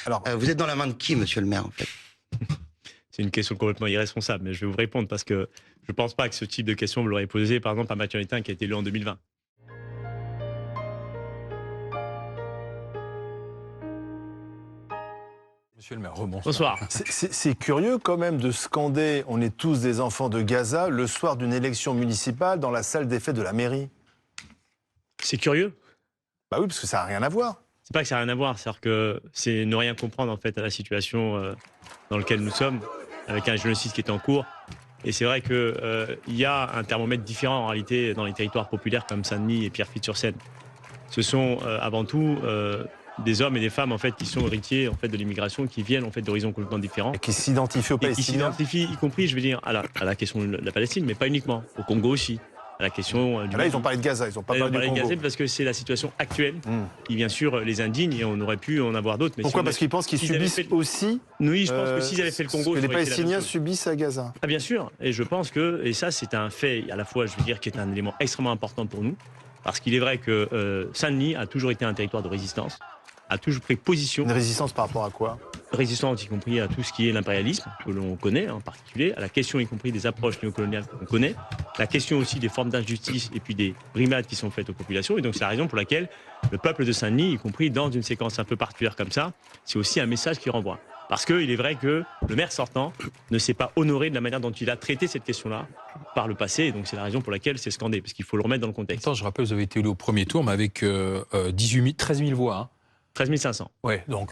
Alors, Vous êtes dans la main de qui, monsieur le maire, en fait? C'est une question complètement irresponsable, mais je vais vous répondre parce que je ne pense pas que ce type de question vous l'aurez posé, par exemple, à Mathieu Hanotin qui a été élu en 2020. monsieur le maire, rebonsoir. Bonsoir. C'est curieux quand même de scander « On est tous des enfants de Gaza » le soir d'une élection municipale dans la salle des fêtes de la mairie. C'est curieux. Bah oui, parce que ça n'a rien à voir. C'est pas que ça n'a rien à voir, c'est-à-dire que c'est ne rien comprendre en fait à la situation dans laquelle nous sommes, avec un génocide qui est en cours. Et c'est vrai qu'il y a un thermomètre différent en réalité dans les territoires populaires comme Saint-Denis et Pierrefitte-sur-Seine. Ce sont avant tout des hommes et des femmes en fait qui sont héritiers en fait de l'immigration, qui viennent en fait d'horizons complètement différents. Et qui s'identifient aux Et qui Palestiniens. s'identifient, y compris, je veux dire, à la question de la Palestine, mais pas uniquement, au Congo aussi, à la question du Là, ils ont parlé de Gaza, ils n'ont pas Ils ont parlé du parlé de Congo. Gaza parce que c'est la situation actuelle qui, bien sûr, les indigne et on aurait pu en avoir d'autres. Pourquoi? Parce qu'ils pensent qu'ils subissent aussi. Oui, je pense que s'ils avaient fait le Congo, que les ça aurait été la même Palestiniens chose. subissent à Gaza. Ah, bien sûr, et je pense que, et ça c'est un fait à la fois, je veux dire, qui est un élément extrêmement important pour nous, parce qu'il est vrai que Saint-Denis a toujours été un territoire de résistance, a toujours pris position. Une résistance par rapport à quoi? Résistante, y compris à tout ce qui est l'impérialisme, que l'on connaît en particulier, à la question y compris des approches néocoloniales qu'on connaît, la question aussi des formes d'injustice et puis des brimades qui sont faites aux populations. Et donc c'est la raison pour laquelle le peuple de Saint-Denis, y compris dans une séquence un peu particulière comme ça, c'est aussi un message qui renvoie. Parce qu'il est vrai que le maire sortant ne s'est pas honoré de la manière dont il a traité cette question-là par le passé. Et donc c'est la raison pour laquelle c'est scandé, parce qu'il faut le remettre dans le contexte. Attends, je rappelle, vous avez été élu au premier tour, mais avec 13 000 voix. Hein. 13 500. Ouais, donc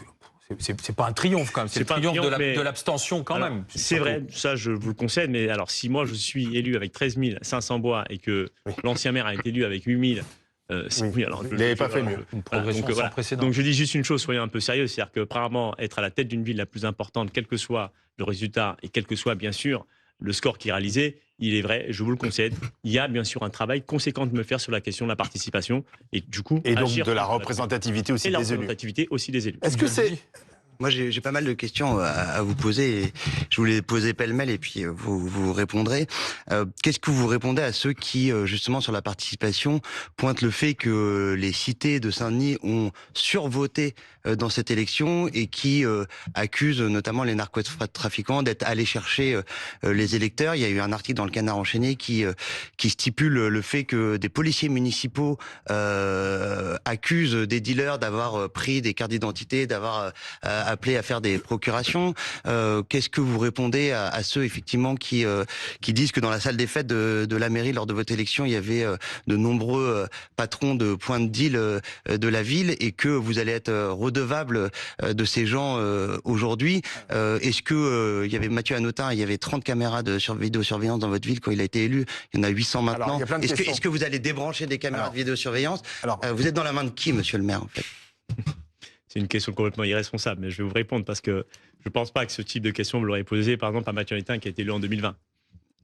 c'est pas un triomphe quand même, c'est le pas un triomphe triomphe, mais- de l'abstention quand Alors, même. C'est vrai, ça je vous le concède, mais alors si moi je suis élu avec 13 500 voix et que l'ancien maire a été élu avec 8 000, Oui. alors, Il n'avait pas fait mieux. Une progression donc, sans voilà. précédent. Donc je dis juste une chose, soyons un peu sérieux, c'est-à-dire que apparemment être à la tête d'une ville la plus importante, quel que soit le résultat et quel que soit bien sûr le score qui est réalisé, il est vrai, je vous le concède, il y a bien sûr un travail conséquent de me faire sur la question de la participation et du coup Et donc agir de la contre représentativité aussi et la des élus. représentativité aussi des élus. Est-ce que c'est... Moi, j'ai pas mal de questions à vous poser. Et je vous les poser pêle-mêle et puis vous répondrez. Qu'est-ce que vous répondez à ceux qui, justement, sur la participation, pointent le fait que les cités de Saint-Denis ont survoté dans cette élection et qui accusent notamment les narcotrafiquants d'être allés chercher les électeurs? Il y a eu un article dans le Canard enchaîné qui stipule le fait que des policiers municipaux accusent des dealers d'avoir pris des cartes d'identité, d'avoir appelé à faire des procurations. Qu'est-ce que vous répondez à ceux effectivement qui disent que dans la salle des fêtes de la mairie lors de votre élection, il y avait de nombreux patrons de points de deal de la ville et que vous allez être redevable de ces gens aujourd'hui? Est-ce que il y avait Mathieu Hanotin, il y avait 30 caméras de vidéosurveillance dans votre ville quand il a été élu, il y en a 800 Alors, maintenant. il y a plein de questions. Est-ce que vous allez débrancher des caméras Alors, de vidéosurveillance? alors, Vous êtes dans la main de qui, monsieur le maire, en fait? C'est une question complètement irresponsable, mais je vais vous répondre parce que je ne pense pas que ce type de question vous l'aurez posé, par exemple, à Mathieu Hanotin qui a été élu en 2020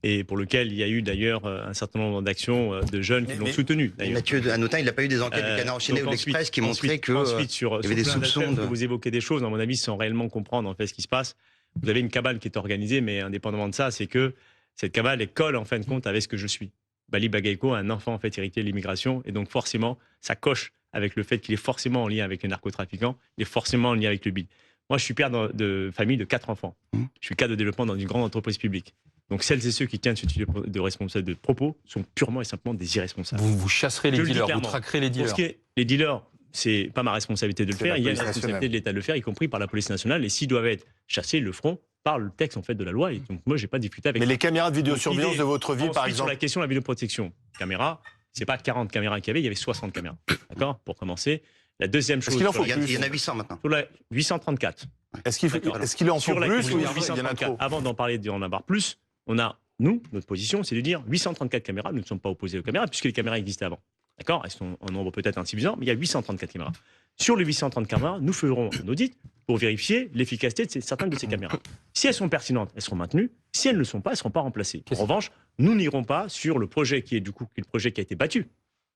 et pour lequel il y a eu d'ailleurs un certain nombre d'actions de jeunes qui l'ont soutenu. Mathieu Hanotin, il n'a pas eu des enquêtes du Canard enchaîné donc ou de l'Express qui ensuite, montraient que ensuite, sur il y avait des plein soupçons d'affaires de... que vous évoquez des choses, à mon avis, sans réellement comprendre en fait ce qui se passe. Vous avez une cabale qui est organisée, mais indépendamment de ça, c'est que cette cabale elle colle en fin de compte avec ce que je suis. Bali Bagaïko, un enfant en fait hérité de l'immigration, et donc forcément, ça coche avec le fait qu'il est forcément en lien avec les narcotrafiquants, il est forcément en lien avec le BID. Moi, je suis père de famille de 4 enfants. Je suis cadre de développement dans une grande entreprise publique. Donc celles et ceux qui tiennent ce type de responsable de propos sont purement et simplement des irresponsables. Vous chasserez les Je le dis dealers, vous clairement. traquerez les Pour dealers. ce qui est des dealers, c'est pas ma responsabilité de le C'est faire. la Il y a police la responsabilité nationale. de l'État de le faire, y compris par la police nationale. Et s'ils doivent être chassés, ils le feront par le texte en fait de la loi. Et donc moi, j'ai pas discuté avec. mais ça. les caméras de vidéosurveillance Donc, de votre ville, par Ensuite, sur exemple. la question de la vidéoprotection, caméra, c'est pas 40 caméras qu'il y avait, il y avait 60 caméras. D'accord? Pour commencer. La deuxième chose. qu'il en sur faut la- plus Il y en a 800 maintenant. sur la 834. Est-ce qu'il D'accord. en faut Sur la plus question ou de il y en a 834, trop? avant d'en parler d'en avoir plus, on a, nous, notre position, c'est de dire 834 caméras, nous ne sommes pas opposés aux caméras, puisque les caméras existaient avant. D'accord? Elles sont en nombre peut-être insuffisant, mais il y a 834 caméras. Sur les 830 caméras, nous ferons un audit pour vérifier l'efficacité de certaines de ces caméras. Si elles sont pertinentes, elles seront maintenues. Si elles ne le sont pas, elles ne seront pas remplacées. En revanche, nous n'irons pas sur le projet qui est du coup le projet qui a été battu.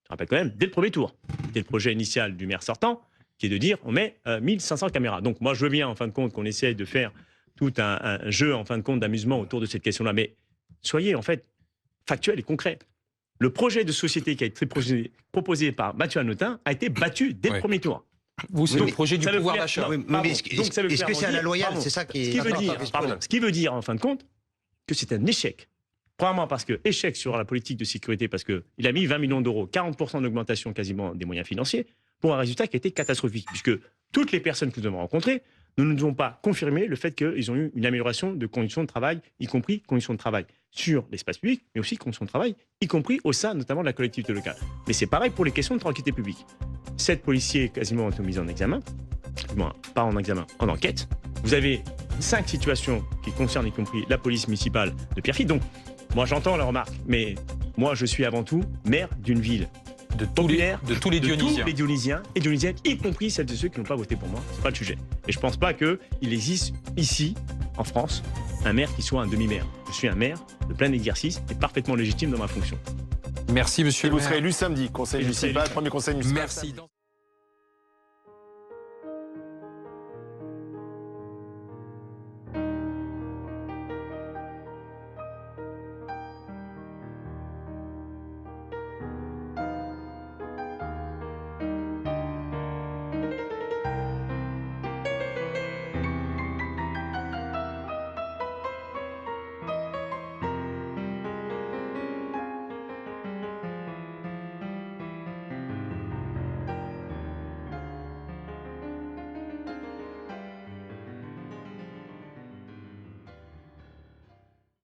Je rappelle quand même, dès le premier tour, c'était le projet initial du maire sortant, qui est de dire on met 1500 caméras. Donc moi, je veux bien, en fin de compte, qu'on essaye de faire tout un jeu, en fin de compte, d'amusement autour de cette question-là. Mais soyez, en fait, factuel et concret. Le projet de société qui a été proposé par Mathieu Hanotin a été battu dès le Ouais. premier tour. Vous, c'est Donc, le projet du ça veut pouvoir faire- d'achat. non, Oui, pardon. mais est-ce Donc, ça veut est-ce faire que c'est à la dire- loyale? pardon. C'est ça qui est. Ce qui veut important, dire, question. ce qui veut dire, en fin de compte, que c'est un échec. Premièrement, parce que échec sur la politique de sécurité, parce qu'il a mis 20 millions d'euros, 40% d'augmentation quasiment des moyens financiers, pour un résultat qui a été catastrophique, puisque toutes les personnes que nous avons rencontrées ne nous ont pas confirmé le fait qu'ils ont eu une amélioration de conditions de travail, y compris conditions de travail sur l'espace public, mais aussi conditions de travail, y compris au sein notamment de la collectivité locale. Mais c'est pareil pour les questions de tranquillité publique. 7 policiers quasiment ont été mis en examen, bon, pas en examen, en enquête. Vous avez 5 situations qui concernent y compris la police municipale de Pierrefitte. Donc, moi j'entends la remarque, mais moi je suis avant tout maire d'une ville De tous les populaire, Dionysiens. tous les Dionysiens et Dionysiennes, y compris celles de ceux qui n'ont pas voté pour moi. C'est pas le sujet. Et je pense pas qu'il existe ici, en France, un maire qui soit un demi-maire. Je suis un maire de plein exercice et parfaitement légitime dans ma fonction. Merci, monsieur Et le vous maire. serez élu samedi, conseil Et je serai municipal, élu. premier conseil municipal. Merci.